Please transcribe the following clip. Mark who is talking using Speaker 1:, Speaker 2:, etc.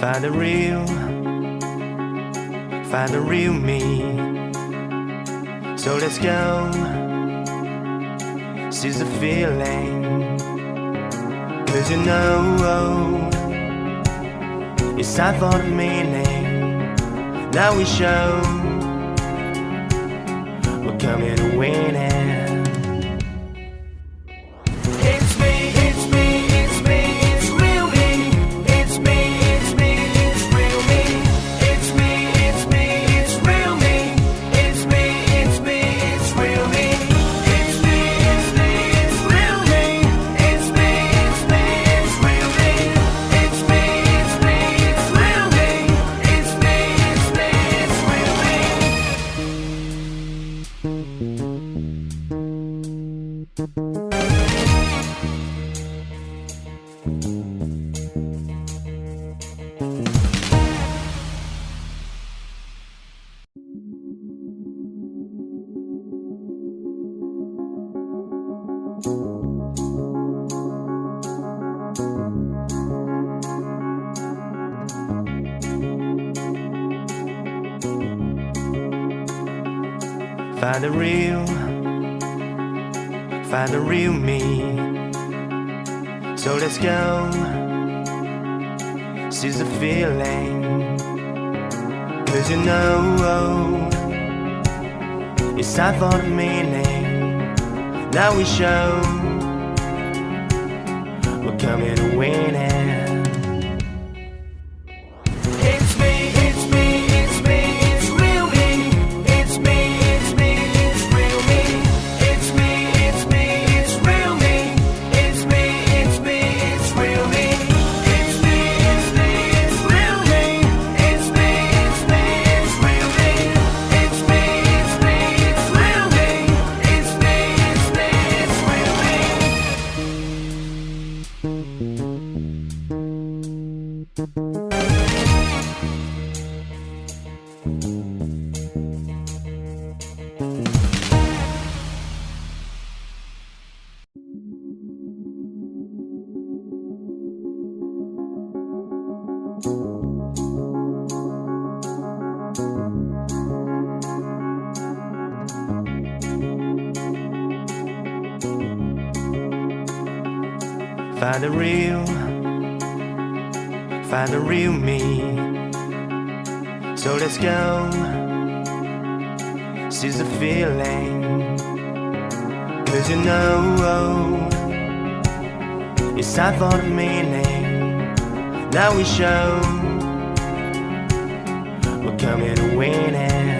Speaker 1: Find the real me. So let's go, seize the feeling. 'Cause you know, it's time for the meaning. Now we show we're coming to win it. Find the real me. So let's go, seize the feeling. 'Cause you know, it's time for the meaning. Now we show we're coming to win it. Find the real me. So let's go, seize the feeling. 'Cause you know, it's time for the meaning. Now we show we're coming to win it.